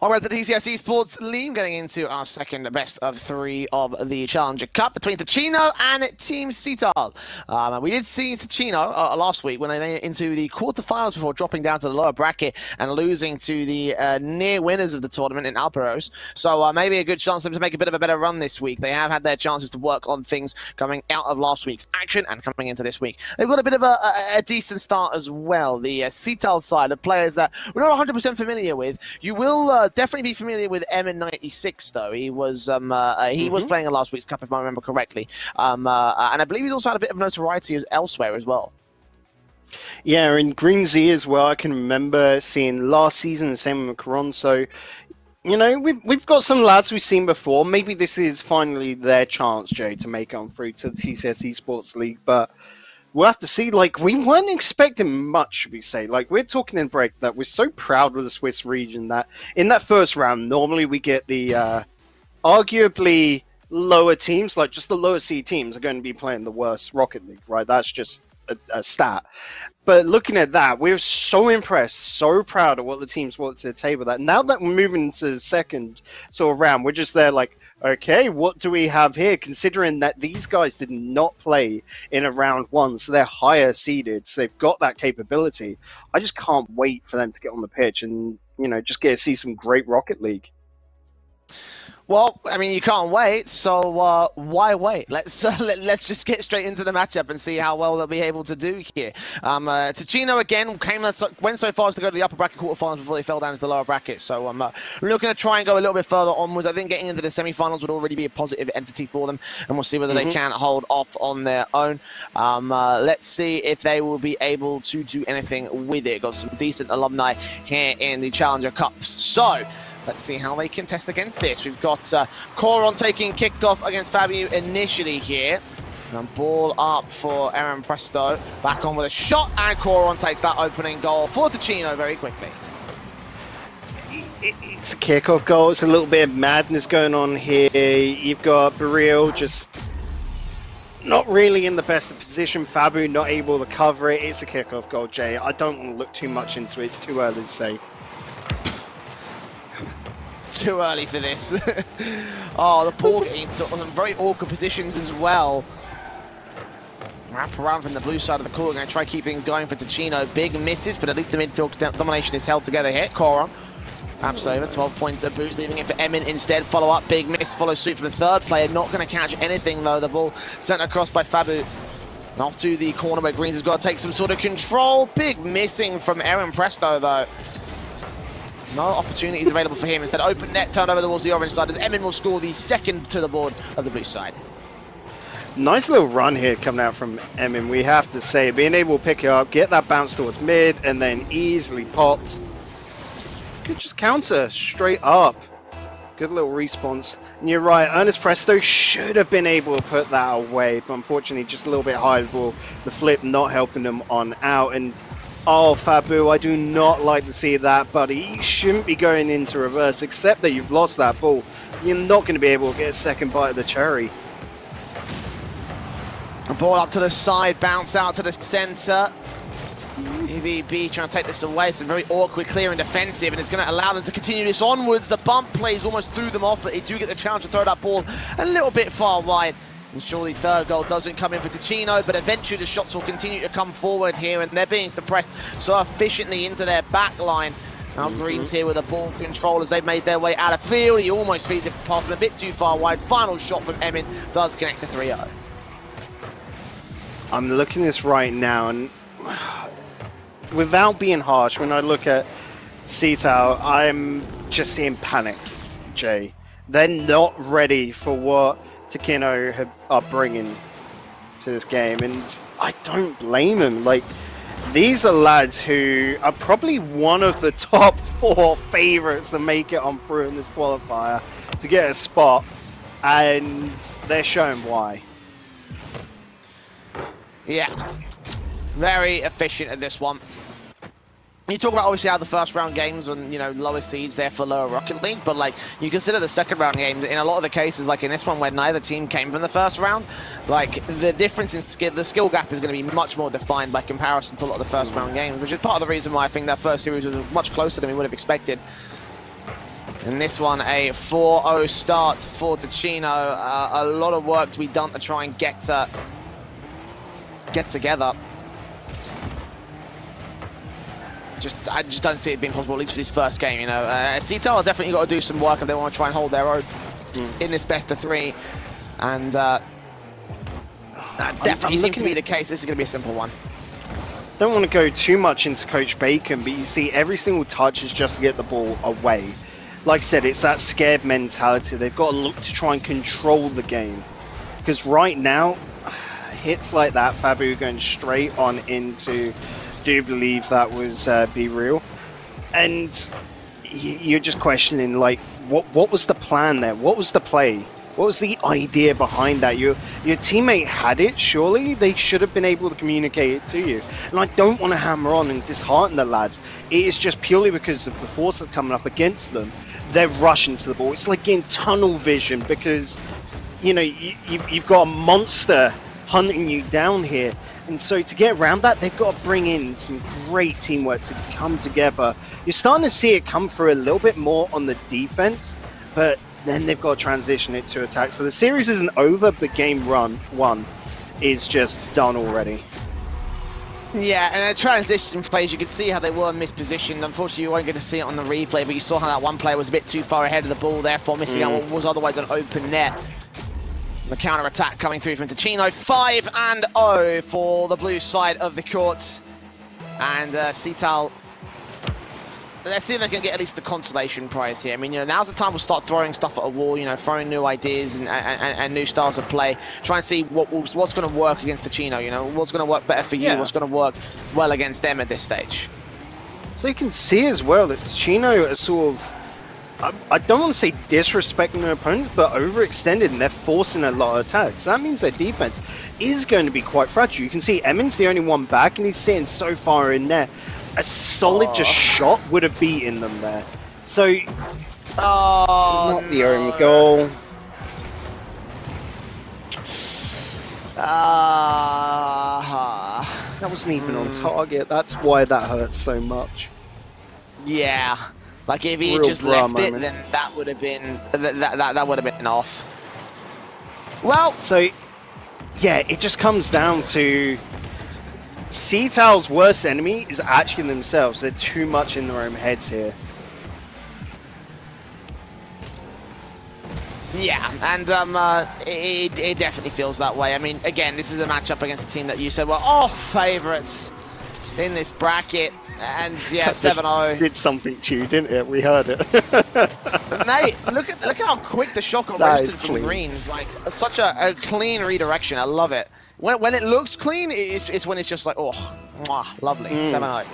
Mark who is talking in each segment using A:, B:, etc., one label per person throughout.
A: All right, the Tcs Esports League getting into our second best of three of the Challenger Cup between Ticino and Team Seetal. We did see Ticino last week when they made it into the quarterfinals before dropping down to the lower bracket and losing to the near winners of the tournament in Alperos. So maybe a good chance for them to make a bit of a better run this week. They have had their chances to work on things coming out of last week's action and coming into this week. They've got a bit of a decent start as well. The Seetal side of players that we're not 100% familiar with. You will definitely be familiar with M96 though. He was was playing in last week's cup if I remember correctly, and I believe he's also had a bit of notoriety elsewhere as well.
B: Yeah, in Green Z as well. I can remember seeing last season the same with Macron. So, you know, we've got some lads we've seen before. Maybe this is finally their chance, Jay, to make it on through to the Tcs Esports League, but we'll have to see. Like, we weren't expecting much, should we say. Like, we're talking in break that we're so proud of the Swiss region that in that first round, normally we get the arguably lower teams, like just the lower seed teams are going to be playing the worst Rocket League, right? That's just a stat. But looking at that, we're so impressed, so proud of what the teams brought to the table. That now that we're moving into the second sort of round, we're just there like, okay, what do we have here? Considering that these guys did not play in a round one, so they're higher seeded, so they've got that capability. I just can't wait for them to get on the pitch and, you know, just get to see some great Rocket League.
A: Well, I mean, you can't wait, so why wait? Let's just get straight into the matchup and see how well they'll be able to do here. Ticino again went so far as to go to the upper bracket quarterfinals before they fell down to the lower bracket. So we're looking to try and go a little bit further onwards. I think getting into the semi-finals would already be a positive entity for them, and we'll see whether they can hold off on their own. Let's see if they will be able to do anything with it. Got some decent alumni here in the Challenger Cups. So let's see how they contest against this. We've got Coron taking kickoff against Fabu initially here. And ball up for Aaron Presto. Back on with a shot, and Coron takes that opening goal for Ticino very quickly.
B: It's a kickoff goal. It's a little bit of madness going on here. You've got Baril just not really in the best of position. Fabu not able to cover it. It's a kickoff goal, Jay. I don't want to look too much into it. It's too early to say.
A: Too early for this. Oh, the ball getting into some very awkward positions as well. Wrap around from the blue side of the court. Going to try keep things going for Ticino. Big misses, but at least the midfield domination is held together here. Coron wraps over, 12 points of boost, leaving it for Emin instead. Follow up, big miss, follows suit from the third player. Not going to catch anything though. The ball sent across by Fabu. And off to the corner where Greens has got to take some sort of control. Big missing from Aaron Presto though. No opportunities available for him. Instead, open net turned over towards the orange side. As Emin will score the second to the board of the blue side.
B: Nice little run here coming out from Emin, we have to say. Being able to pick it up, get that bounce towards mid, and then easily popped. Could just counter straight up. Good little response. And you're right, Ernest Presto should have been able to put that away, but unfortunately just a little bit high ball. The flip not helping them on out. And oh, Fabu, I do not like to see that, buddy. You shouldn't be going into reverse, except that you've lost that ball. You're not going to be able to get a second bite of the cherry.
A: A ball up to the side, bounced out to the center. EVB trying to take this away. It's a very awkward clear and defensive, and it's going to allow them to continue this onwards. The bump plays almost threw them off, but they do get the challenge to throw that ball a little bit far wide. And surely third goal doesn't come in for Ticino, but eventually the shots will continue to come forward here, and they're being suppressed so efficiently into their back line. Now Green's here with a ball control as they've made their way out of field. He almost feeds it past him a bit too far wide. Final shot from Emin does connect to 3-0.
B: I'm looking at this right now, and without being harsh, when I look at Seetal, I'm just seeing panic, Jay. They're not ready for what Ticino are bringing to this game, and I don't blame them. Like, these are lads who are probably one of the top 4 favorites to make it on through in this qualifier to get a spot, and they're showing why. Yeah,
A: very efficient at this one. You talk about obviously how the first round games and, you know, lower seeds there for lower Rocket League, but like you consider the second round games in a lot of the cases, like in this one where neither team came from the first round, like the difference in skill, the skill gap is going to be much more defined by comparison to a lot of the first round games, which is part of the reason why I think that first series was much closer than we would have expected. In this one, a 4-0 start for Ticino. A lot of work to be done to try and get together. I just don't see it being possible, at least for this first game, you know. Seetal have definitely got to do some work if they want to try and hold their own in this best of 3. And that definitely seems to be the case. This is going to be a simple one.
B: Don't want to go too much into Coach Bacon, but you see every single touch is just to get the ball away. Like I said, it's that scared mentality. They've got to look to try and control the game. Because right now, hits like that, Fabu going straight on into... do believe that was Be Real, and you're just questioning, like, what was the plan there? What was the play? What was the idea behind that? Your teammate had it, surely they should have been able to communicate it to you. And I don't want to hammer on and dishearten the lads. It is just purely because of the force that's coming up against them. They're rushing to the ball. It's like getting tunnel vision because, you know, you've got a monster hunting you down here. And so to get around that, they've got to bring in some great teamwork to come together. You're starting to see it come through a little bit more on the defense, but then they've got to transition it to attack. So the series isn't over, but game 1 is just done already.
A: Yeah, and the transition plays, you can see how they were mispositioned. Unfortunately, you weren't going to see it on the replay, but you saw how that one player was a bit too far ahead of the ball, therefore missing out what was otherwise an open net. The counter-attack coming through from Ticino, 5-0 for the blue side of the court. And Seetal, let's see if they can get at least the consolation prize here. I mean, you know, now's the time we'll start throwing stuff at a wall, you know, throwing new ideas and new styles of play. Try and see what's going to work against Ticino, you know, what's going to work better for you, what's going to work well against them at this stage.
B: So you can see as well that Ticino are sort of, I don't want to say disrespecting their opponents, but overextended, and they're forcing a lot of attacks. That means their defense is going to be quite fragile. You can see Emin's the only one back, and he's sitting so far in there. A solid just shot would have beaten them there. So, not the own goal. That wasn't even on target. That's why that hurts so much.
A: Yeah. Like if he had just left it, then that would have been that would have been off. Well,
B: so yeah, it just comes down to Seetal's worst enemy is actually themselves. They're too much in their own heads here.
A: Yeah, and it definitely feels that way. I mean, again, this is a matchup against a team that you said were favourites in this bracket. And yeah, 7-0.
B: Did something to you, didn't it? We heard it.
A: Mate, look how quick the shot got registered from green. It's like such a clean redirection. I love it. When it looks clean, it's when it's just like, oh, mwah, lovely. 7-0.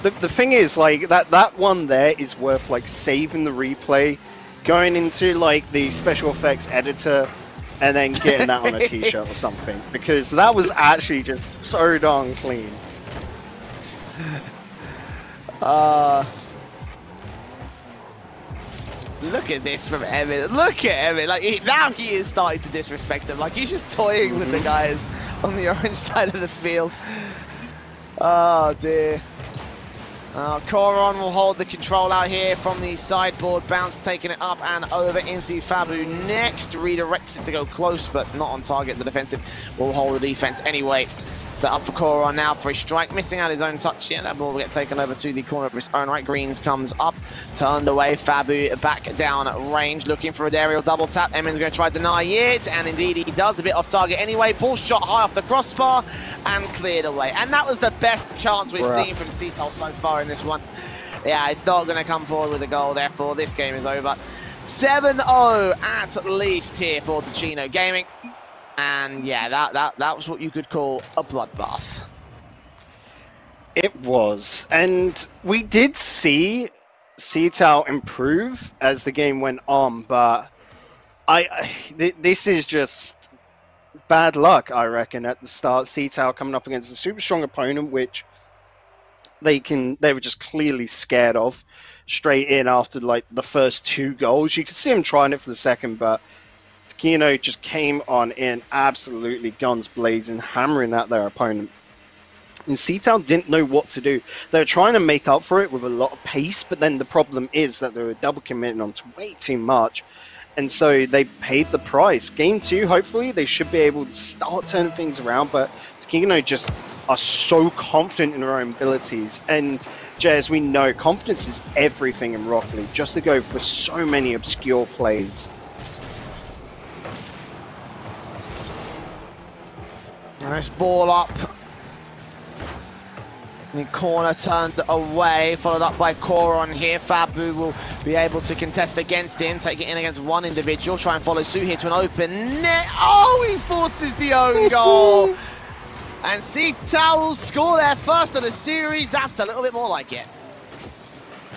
B: The thing is, like, that one there is worth, like, saving the replay, going into, like, the special effects editor, and then getting that on a t-shirt or something. Because that was actually just so darn clean.
A: Look at this from Emin. Look at Emin. Like now he is starting to disrespect them. Like he's just toying with the guys on the orange side of the field. Oh dear. Coron will hold the control out here from the sideboard. Bounce taking it up and over into Fabu next. Redirects it to go close, but not on target. The defensive will hold the defense anyway. Set up for Coron now for a strike. Missing out his own touch. Yeah, that ball will get taken over to the corner of his own right. Greens comes up. Turned away. Fabu back down at range. Looking for a aerial double tap. Emin's going to try to deny it. And indeed he does. A bit off target anyway. Ball shot high off the crossbar and cleared away. And that was the best chance we've seen from Seetal so far in this one. Yeah, it's not going to come forward with a goal. Therefore, this game is over. 7-0 at least here for Ticino Gaming. And yeah, that was what you could call a bloodbath.
B: It was. And we did see Seetal improve as the game went on, but this is just bad luck, I reckon, at the start. Seetal coming up against a super strong opponent, which they were just clearly scared of straight in after like the first 2 goals. You could see him trying it for the second, but Ticino just came on in absolutely guns blazing, hammering at their opponent. And Seetal didn't know what to do. They were trying to make up for it with a lot of pace, but then the problem is that they were double committing on way too much. And so they paid the price. Game 2, hopefully, they should be able to start turning things around, but Ticino just are so confident in their own abilities. And Jay, as we know, confidence is everything in Rocket League, just to go for so many obscure plays.
A: Nice ball up. The corner turned away, followed up by Koron here. Fabu will be able to contest against him, take it in against one individual, try and follow suit here to an open net. Oh, he forces the own goal. And Seetal will score their first of the series. That's a little bit more like it.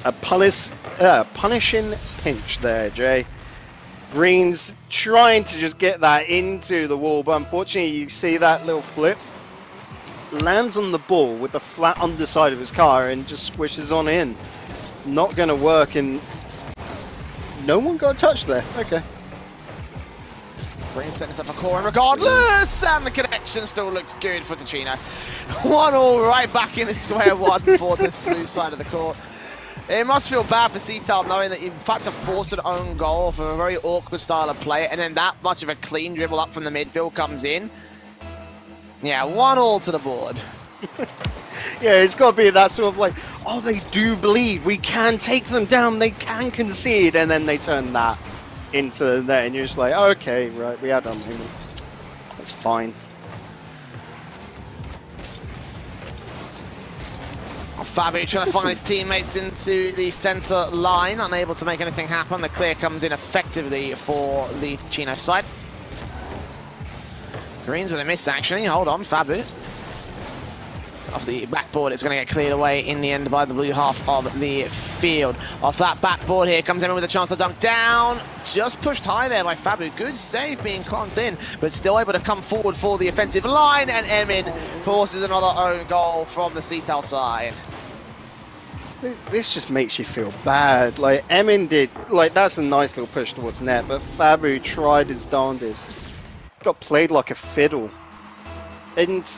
B: A punishing pinch there, Jay. Green's trying to just get that into the wall, but unfortunately you see that little flip. Lands on the ball with the flat underside of his car and just squishes on in. Not going to work, and no one got a touch there. Okay.
A: Green setting us up for Koron regardless, and the connection still looks good for Ticino. 1-1 right back in the square one for this blue side of the court. It must feel bad for Seetal knowing that you in fact have forced an own goal for a very awkward style of play, and then that much of a clean dribble up from the midfield comes in. Yeah, 1-1 to the board.
B: Yeah, it's got to be that sort of like, oh, they do bleed. We can take them down. They can concede. And then they turn that into the net. And you're just like, okay, right, we had our moment. That's fine.
A: Fabu trying to find his teammates into the center line. Unable to make anything happen. The clear comes in effectively for the Ticino side. Green's with a miss, actually. Hold on, Fabu. Off the backboard, it's going to get cleared away in the end by the blue half of the field. Off that backboard here, comes in with a chance to dunk down. Just pushed high there by Fabu. Good save being clonked in, but still able to come forward for the offensive line. And Emin forces another own goal from the Seetal side.
B: This just makes you feel bad. Like, Emin did, like, that's a nice little push towards net, but Fabu tried his darndest. Got played like a fiddle. And,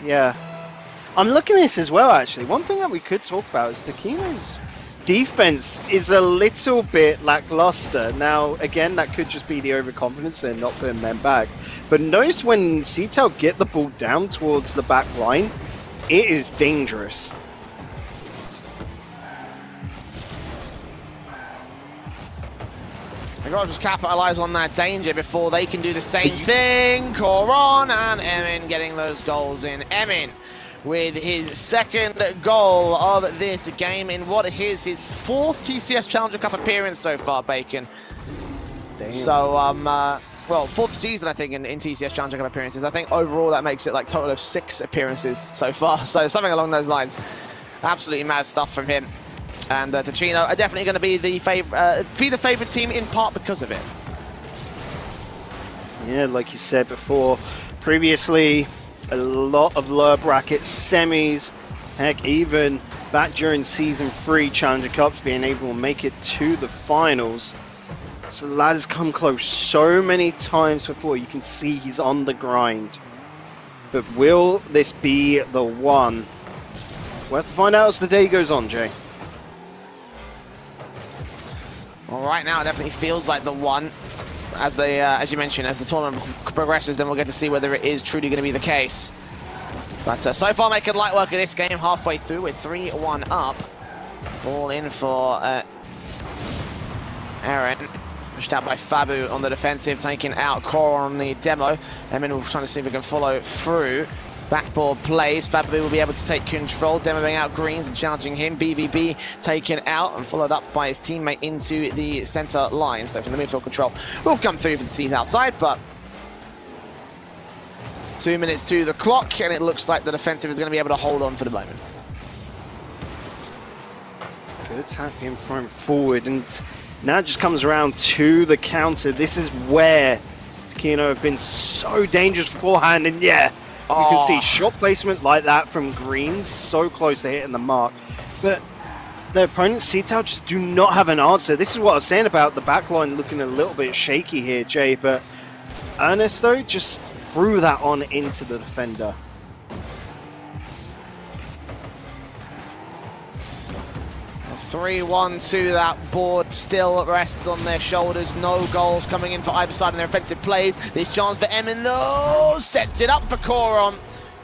B: yeah. I'm looking at this as well, actually. One thing that we could talk about is Ticino's defense is a little bit lackluster. Now, again, that could just be the overconfidence and not putting men back. But notice when Seetal get the ball down towards the back line, it is dangerous.
A: They've got to just capitalise on that danger before they can do the same thing. Koron and Emin getting those goals in. Emin with his second goal of this game in what is his fourth TCS Challenger Cup appearance so far, Bacon. Damn. So, well, fourth season, I think, in TCS Challenger Cup appearances. I think overall that makes it like total of 6 appearances so far. So something along those lines. Absolutely mad stuff from him. And Ticino are definitely going to be the favorite team in part because of it.
B: Yeah, like you said before, previously a lot of lower bracket semis, heck, even back during Season 3 Challenger Cups, being able to make it to the finals. So the lad has come close so many times before. You can see he's on the grind. But will this be the one? We'll have to find out as the day goes on, Jay.
A: Well, right now it definitely feels like the one. As they, as you mentioned, as the tournament progresses, then we'll get to see whether it is truly going to be the case. But so far, making light work of this game halfway through with 3-1 up. Ball in for Aaron. Pushed out by Fabu on the defensive, taking out Koron on the demo. And then we're trying to see if we can follow through. Backboard plays, Fabu will be able to take control, demoing out Greens and challenging him. BBB taken out and followed up by his teammate into the center line. So from the midfield control, will come through for the T's outside, but 2 minutes to the clock, and it looks like the defensive is going to be able to hold on for the moment.
B: Good attack being thrown forward, and now it just comes around to the counter. This is where Ticino have been so dangerous beforehand, and yeah, you can see shot placement like that from Greens, so close to hitting the mark. But the opponents, Seetal, just do not have an answer. This is what I was saying about the backline looking a little bit shaky here, Jay, but Ernest, though, just threw that on into the defender.
A: 3-1 to that board, still rests on their shoulders. No goals coming in for either side in their offensive plays. This chance for Emin though, sets it up for Coron.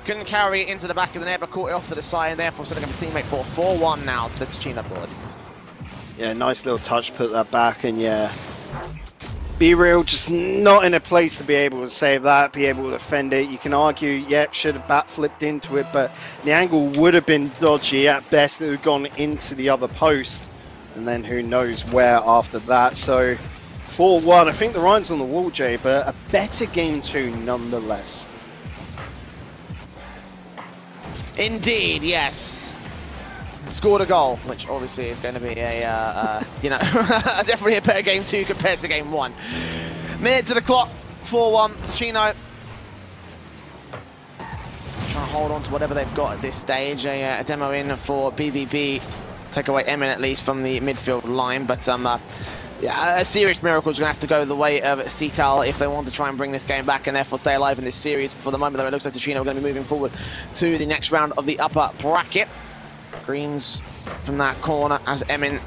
A: Couldn't carry it into the back of the net, but caught it off to the side, and therefore setting up his teammate for 4-1 now to the Ticino board.
B: Yeah, nice little touch, put that back, and yeah. B-Real just not in a place to be able to save that, be able to defend it. You can argue, yep, should have bat flipped into it, but the angle would have been dodgy. At best, it would have gone into the other post, and then who knows where after that. So 4-1, I think the writing's on the wall, Jay, but a better game two nonetheless.
A: Indeed, yes. Scored a goal, which obviously is going to be a, you know, definitely a better game two compared to game one. Minute to the clock, 4-1, Ticino. Trying to hold on to whatever they've got at this stage. A demo in for BVB, take away Emin at least from the midfield line, but yeah, a serious miracle is going to have to go the way of Seetal if they want to try and bring this game back and therefore stay alive in this series. For the moment, though, it looks like Ticino are going to be moving forward to the next round of the upper bracket. Greens from that corner as Emin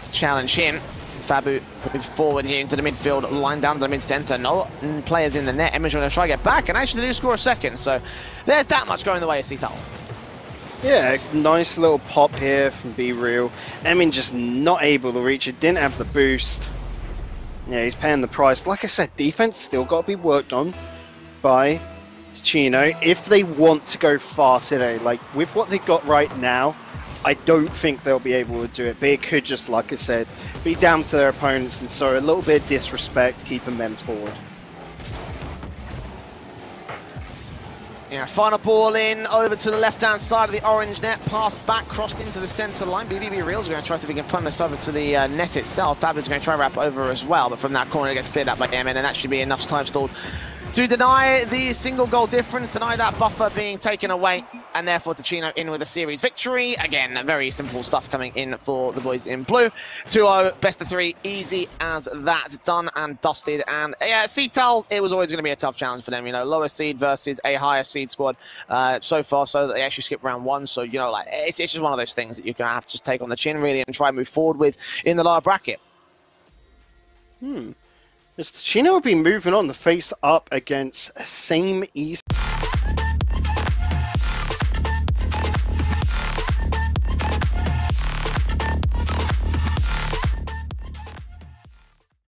A: to challenge him. Fabu moves forward here into the midfield, line down to the mid-centre. No players in the net. Emin's going to try to get back, and actually they do score a second. So there's that much going the way of Seetal.
B: Yeah, nice little pop here from B-Real. Emin just not able to reach it, didn't have the boost. Yeah, he's paying the price. Like I said, defense still got to be worked on by Ticino if they want to go far today. Like, with what they've got right now, I don't think they'll be able to do it. But it could just, like I said, be down to their opponents, and so a little bit of disrespect keeping them forward.
A: Yeah, final ball in, over to the left-hand side of the orange net, passed back, crossed into the centre line. BBB Reals are going to try to see if we can punt this over to the net itself. Fabio's going to try and wrap over as well, but from that corner it gets cleared up by Emin, and that should be enough time stalled to deny the single goal difference, deny that buffer being taken away, and therefore Ticino in with a series victory. Again, very simple stuff coming in for the boys in blue. 2-0, best of three, easy as that, done and dusted. And yeah, Seetal, it was always going to be a tough challenge for them, you know, lower seed versus a higher seed squad so far, so that they actually skipped round one. So, you know, like it's just one of those things that you're going to have to just take on the chin, really, and try and move forward with in the lower bracket.
B: As Ticino will be moving on the face up against same East.